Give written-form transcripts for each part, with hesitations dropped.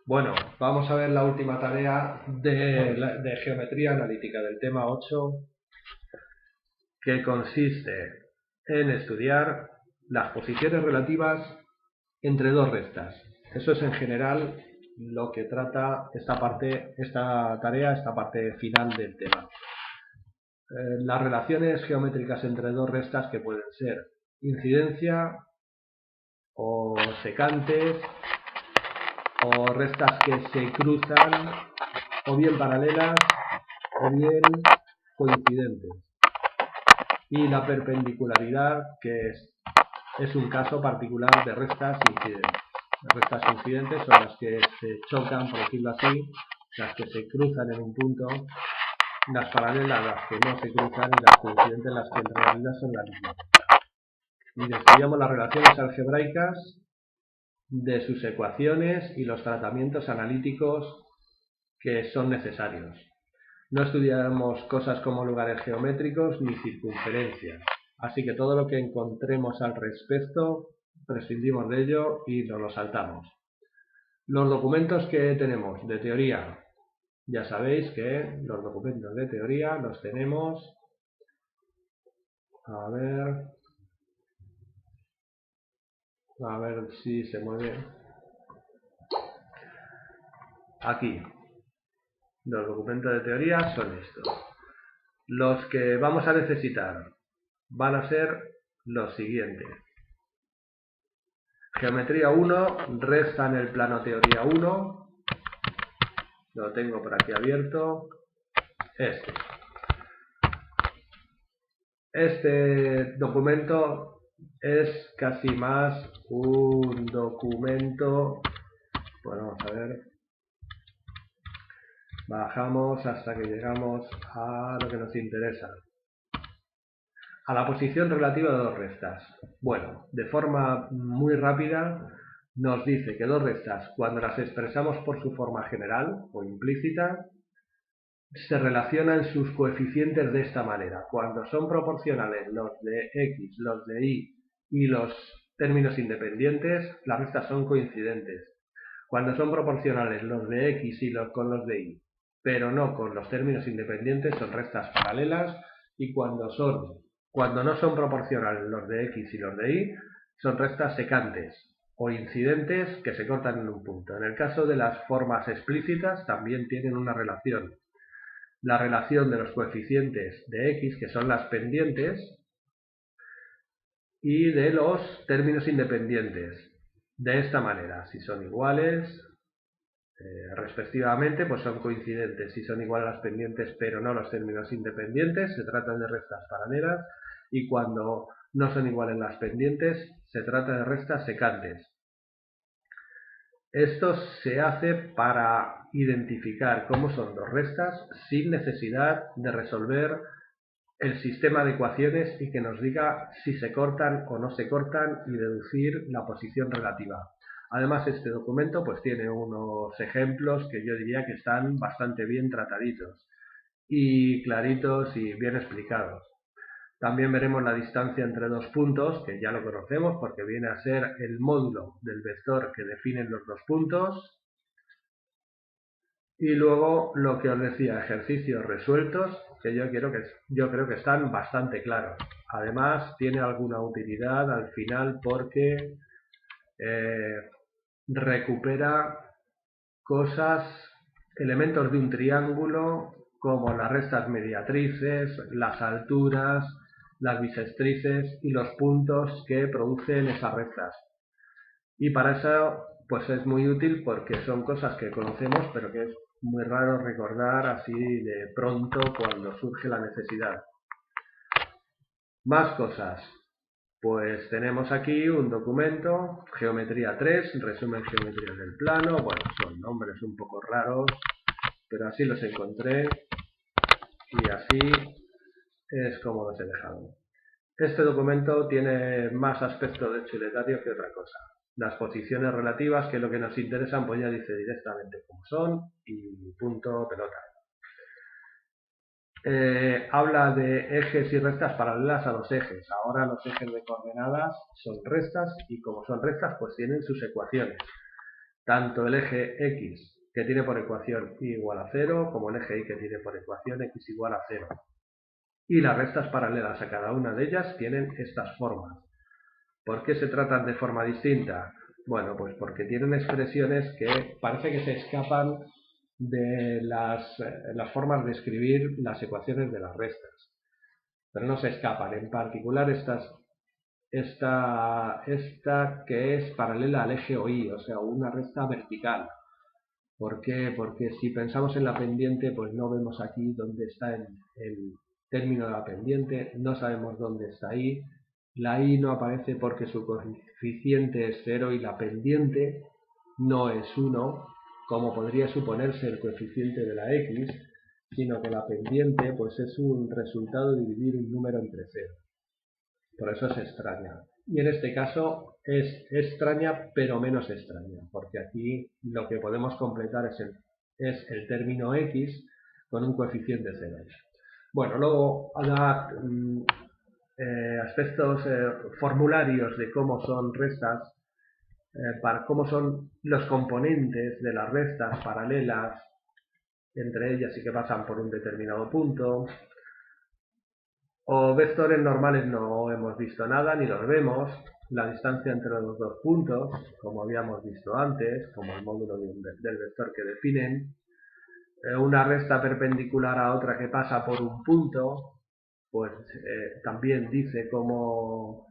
Bueno, vamos a ver la última tarea de geometría analítica del tema 8, que consiste en estudiar las posiciones relativas entre dos rectas. Eso es en general lo que trata esta parte final del tema. Las relaciones geométricas entre dos rectas, que pueden ser incidencia o secantes, o rectas que se cruzan, o bien paralelas o bien coincidentes. Y la perpendicularidad, que es un caso particular de rectas incidentes. Las rectas incidentes son las que se chocan, por decirlo así, las que se cruzan en un punto, las paralelas las que no se cruzan y las coincidentes las que en realidad son la misma. Y estudiamos las relaciones algebraicas de sus ecuaciones y los tratamientos analíticos que son necesarios. No estudiaremos cosas como lugares geométricos ni circunferencias, así que todo lo que encontremos al respecto prescindimos de ello y nos lo saltamos. Los documentos que tenemos de teoría, ya sabéis que los documentos de teoría los tenemos, a ver si se mueve, aquí. Los documentos de teoría son estos. Los que vamos a necesitar van a ser los siguientes. Geometría 1, resta en el plano teoría 1, lo tengo por aquí abierto, Este documento es casi más un documento, bueno, vamos a ver, bajamos hasta que llegamos a lo que nos interesa. A la posición relativa de dos rectas. Bueno, de forma muy rápida nos dice que dos rectas, cuando las expresamos por su forma general o implícita, se relacionan sus coeficientes de esta manera. Cuando son proporcionales los de x, los de y y los términos independientes, las rectas son coincidentes. Cuando son proporcionales los de x y con los de y, pero no con los términos independientes, son rectas paralelas. Y cuando no son proporcionales los de x y los de y, son rectas secantes o incidentes que se cortan en un punto. En el caso de las formas explícitas también tienen una relación. La relación de los coeficientes de x, que son las pendientes, y de los términos independientes. De esta manera, si son iguales, respectivamente, pues son coincidentes. Si son iguales las pendientes pero no los términos independientes, se tratan de rectas paralelas, y cuando no son iguales las pendientes, se trata de rectas secantes. Esto se hace para identificar cómo son dos rectas sin necesidad de resolver el sistema de ecuaciones y que nos diga si se cortan o no se cortan y deducir la posición relativa. Además, este documento pues tiene unos ejemplos que yo diría que están bastante bien trataditos y claritos y bien explicados. También veremos la distancia entre dos puntos, que ya lo conocemos porque viene a ser el módulo del vector que definen los dos puntos. Y luego lo que os decía, ejercicios resueltos, que yo creo que están bastante claros. Además, tiene alguna utilidad al final porque recupera elementos de un triángulo, como las rectas mediatrices, las alturas, las bisectrices y los puntos que producen esas rectas. Y para eso pues es muy útil porque son cosas que conocemos pero que es muy raro recordar así de pronto cuando surge la necesidad. Más cosas. Pues tenemos aquí un documento, Geometría 3, resumen geometría del plano. Bueno, son nombres un poco raros, pero así los encontré y así es como los he dejado. Este documento tiene más aspecto de chuletario que otra cosa. Las posiciones relativas, que es lo que nos interesan, pues ya dice directamente cómo son y punto pelota. Habla de ejes y rectas paralelas a los ejes. Ahora los ejes de coordenadas son rectas y como son rectas pues tienen sus ecuaciones. tanto el eje X, que tiene por ecuación y igual a 0, como el eje Y, que tiene por ecuación X igual a 0. Y las restas paralelas a cada una de ellas tienen estas formas. ¿Por qué se tratan de forma distinta? Bueno, pues porque tienen expresiones que parece que se escapan de las formas de escribir las ecuaciones de las restas. Pero no se escapan. En particular esta que es paralela al eje OY, o sea, una resta vertical. ¿Por qué? Porque si pensamos en la pendiente, pues no vemos aquí dónde está el término de la pendiente, no sabemos dónde está I. La I no aparece porque su coeficiente es 0 y la pendiente no es 1, como podría suponerse el coeficiente de la X, sino que la pendiente pues es un resultado de dividir un número entre 0. Por eso es extraña. Y en este caso es extraña, pero menos extraña, porque aquí lo que podemos completar es el término X con un coeficiente 0. Bueno, luego habrá aspectos formularios de cómo son restas, para cómo son los componentes de las restas paralelas entre ellas y que pasan por un determinado punto. O vectores normales no hemos visto nada, ni los vemos. La distancia entre los dos puntos, como habíamos visto antes, como el módulo del vector que definen. Una resta perpendicular a otra que pasa por un punto, pues también dice cómo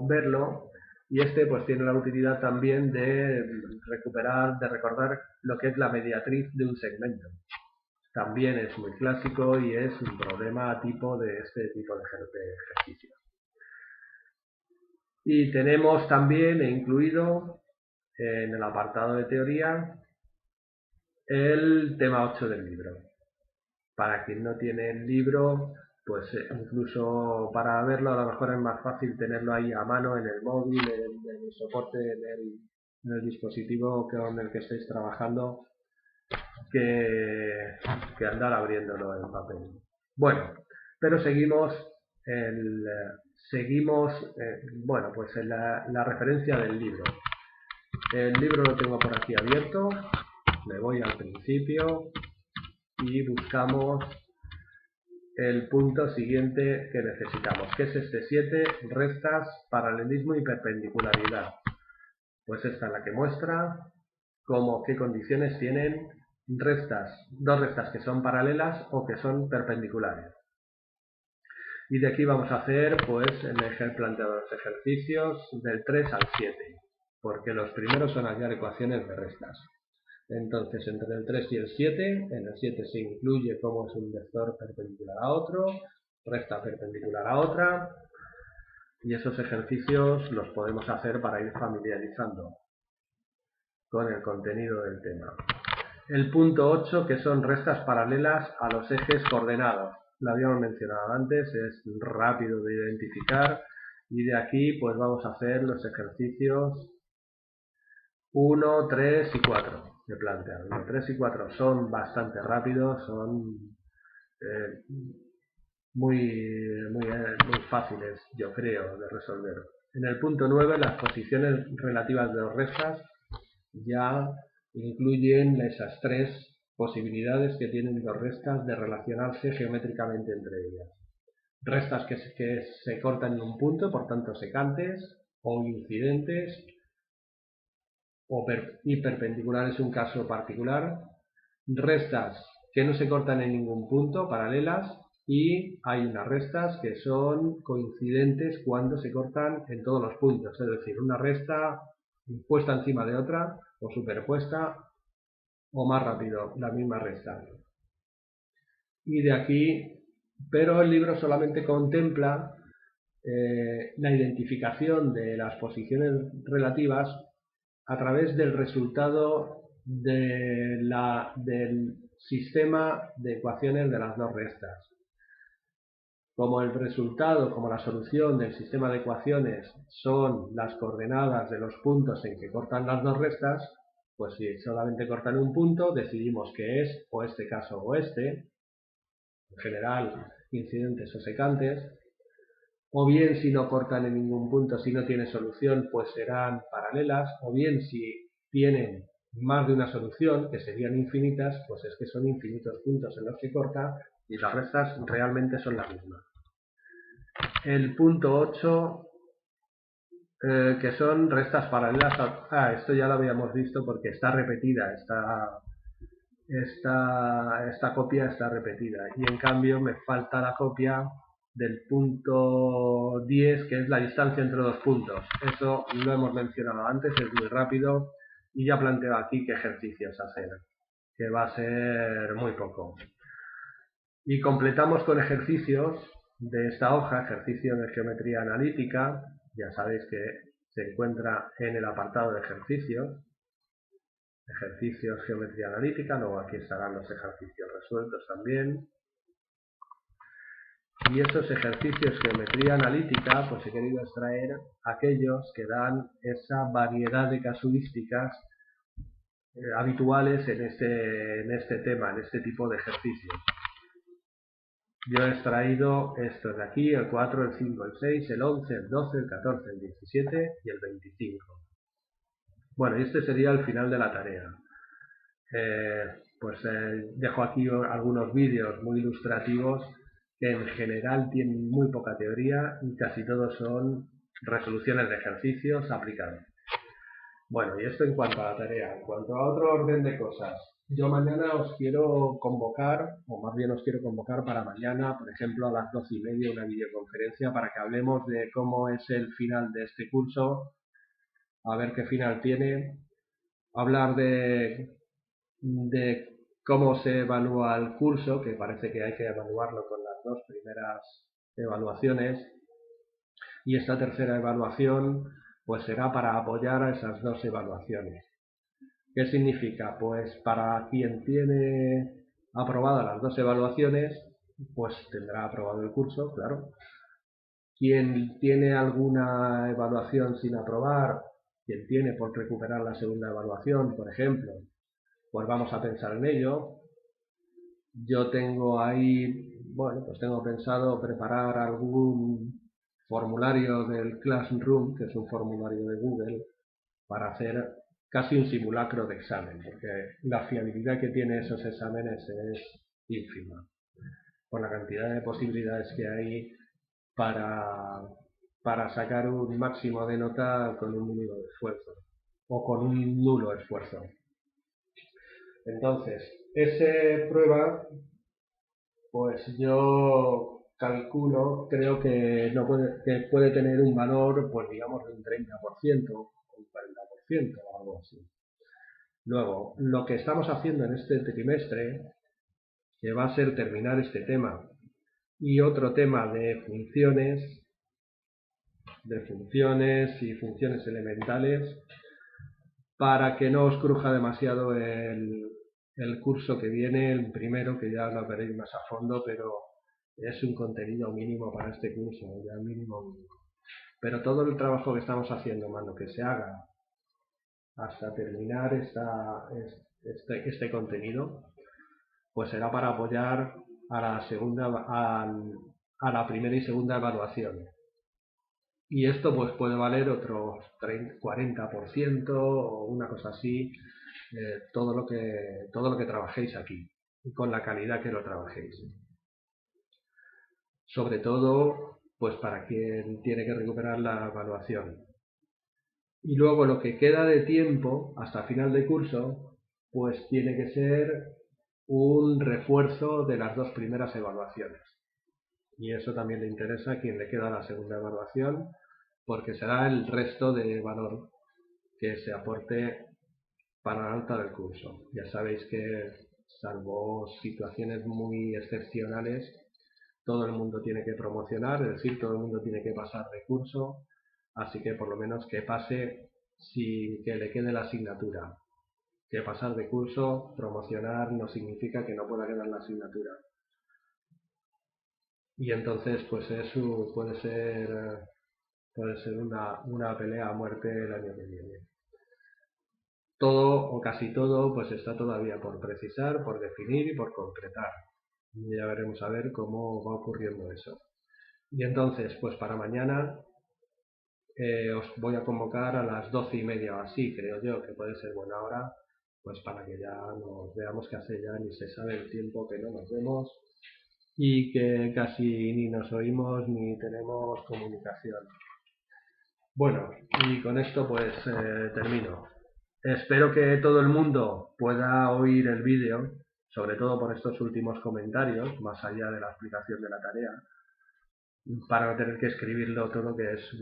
verlo. Y pues tiene la utilidad también de recordar lo que es la mediatriz de un segmento. También es muy clásico y es un problema tipo de este tipo de ejercicio. Y tenemos también incluido en el apartado de teoría el tema 8 del libro. Para quien no tiene el libro, pues incluso para verlo a lo mejor es más fácil tenerlo ahí a mano en el móvil, en el soporte, en el dispositivo con el que estéis trabajando, que andar abriéndolo en papel. Bueno, pero seguimos bueno, pues en la referencia del libro. El libro lo tengo por aquí abierto, me voy al principio y buscamos el punto siguiente que necesitamos, que es este 7, restas, paralelismo y perpendicularidad. Pues esta es la que muestra qué condiciones tienen dos restas que son paralelas o que son perpendiculares. Y de aquí vamos a hacer pues el planteado los ejercicios del 3 al 7, porque los primeros son hallar ecuaciones de restas. Entonces, entre el 3 y el 7, en el 7 se incluye cómo es un vector perpendicular a otro, resta perpendicular a otra, y esos ejercicios los podemos hacer para ir familiarizando con el contenido del tema. El punto 8, que son restas paralelas a los ejes coordenados. Lo habíamos mencionado antes, es rápido de identificar, y de aquí pues vamos a hacer los ejercicios 1, 3 y 4 que plantean. 1, 3 y 4 son bastante rápidos, son muy fáciles, yo creo, de resolver. En el punto 9, las posiciones relativas de dos restas ya incluyen esas tres posibilidades que tienen dos restas de relacionarse geométricamente entre ellas. Restas que se cortan en un punto, por tanto secantes, o incidentes, y perpendicular es un caso particular. Restas que no se cortan en ningún punto, paralelas, y hay unas restas que son coincidentes cuando se cortan en todos los puntos, es decir, una resta puesta encima de otra o superpuesta, o más rápido, la misma resta. Y de aquí, pero el libro solamente contempla la identificación de las posiciones relativas a través del resultado del sistema de ecuaciones de las dos restas. Como el resultado, como la solución del sistema de ecuaciones son las coordenadas de los puntos en que cortan las dos restas, pues si solamente cortan un punto, decidimos que es o este caso o este, en general incidentes o secantes, o bien si no cortan en ningún punto, si no tiene solución, pues serán paralelas, o bien si tienen más de una solución, que serían infinitas, pues es que son infinitos puntos en los que corta y las restas realmente son las mismas. El punto 8, que son restas paralelas. Esto ya lo habíamos visto porque está repetida, esta copia está repetida, y en cambio me falta la copia del punto 10, que es la distancia entre dos puntos. Eso lo hemos mencionado antes, es muy rápido, y ya planteo aquí qué ejercicios hacer, que va a ser muy poco. Y completamos con ejercicios de esta hoja, ejercicio de geometría analítica. Ya sabéis que se encuentra en el apartado de ejercicios, geometría analítica. Luego aquí estarán los ejercicios resueltos también. Y esos ejercicios geometría analítica, pues he querido extraer aquellos que dan esa variedad de casuísticas habituales en este tema, en este tipo de ejercicios. Yo he extraído estos de aquí: el 4, el 5, el 6, el 11, el 12, el 14, el 17 y el 25. Bueno, y este sería el final de la tarea. Dejo aquí algunos vídeos muy ilustrativos que en general tienen muy poca teoría y casi todos son resoluciones de ejercicios aplicados. Bueno, y esto en cuanto a la tarea. En cuanto a otro orden de cosas, yo mañana os quiero convocar, o más bien os quiero convocar para mañana, por ejemplo, a las 12:30, una videoconferencia para que hablemos de cómo es el final de este curso, a ver qué final tiene, hablar de cómo se evalúa el curso, que parece que hay que evaluarlo con las dos primeras evaluaciones, y esta tercera evaluación pues será para apoyar a esas dos evaluaciones. ¿Qué significa? Pues para quien tiene aprobadas las dos evaluaciones, pues tendrá aprobado el curso, claro. Quien tiene alguna evaluación sin aprobar, quien tiene por recuperar la segunda evaluación, por ejemplo, pues vamos a pensar en ello. Yo tengo ahí, bueno, pues tengo pensado preparar algún formulario del Classroom, que es un formulario de Google, para hacer casi un simulacro de examen, porque la fiabilidad que tiene esos exámenes es ínfima, por la cantidad de posibilidades que hay para sacar un máximo de nota con un mínimo de esfuerzo, o con un nulo esfuerzo. Entonces, esa prueba, pues yo calculo, creo que puede tener un valor, pues digamos, de un 30% o un 40% o algo así. Luego, lo que estamos haciendo en este trimestre, que va a ser terminar este tema y otro tema de funciones y funciones elementales, para que no os cruja demasiado el curso que viene, el primero, que ya lo veréis más a fondo, pero es un contenido mínimo para este curso, ya mínimo. Pero todo el trabajo que estamos haciendo, mano, que se haga hasta terminar este contenido, pues será para apoyar a la primera y segunda evaluación. Y esto pues puede valer otro 40% o una cosa así, todo lo que trabajéis aquí y con la calidad que lo trabajéis. Sobre todo pues para quien tiene que recuperar la evaluación. Y luego lo que queda de tiempo hasta final de curso, pues tiene que ser un refuerzo de las dos primeras evaluaciones. Y eso también le interesa a quien le queda la segunda evaluación, porque será el resto de valor que se aporte para la nota del curso. Ya sabéis que, salvo situaciones muy excepcionales, todo el mundo tiene que promocionar, es decir, todo el mundo tiene que pasar de curso, así que por lo menos que pase sin que le quede la asignatura. Que pasar de curso, promocionar, no significa que no pueda quedar la asignatura. Y entonces pues eso puede ser una pelea a muerte el año que viene. Todo o casi todo pues está todavía por precisar, por definir y por concretar. Y ya veremos a ver cómo va ocurriendo eso. Y entonces pues para mañana os voy a convocar a las 12:30 o así, creo yo que puede ser buena hora, pues para que ya nos veamos, que hace ya ni se sabe el tiempo que no nos vemos y que casi ni nos oímos ni tenemos comunicación. Bueno, y con esto pues termino. Espero que todo el mundo pueda oír el vídeo, sobre todo por estos últimos comentarios, más allá de la explicación de la tarea, para no tener que escribirlo todo, que es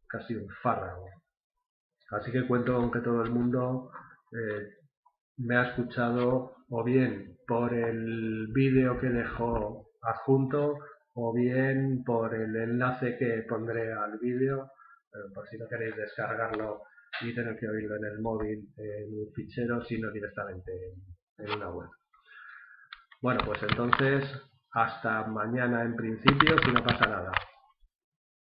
casi un fárrago. Así que cuento con que todo el mundo me ha escuchado, o bien por el vídeo que dejo adjunto, o bien por el enlace que pondré al vídeo, por si no queréis descargarlo y tener que oírlo en el móvil en un fichero, sino directamente en una web. Bueno, pues entonces hasta mañana en principio, si no pasa nada.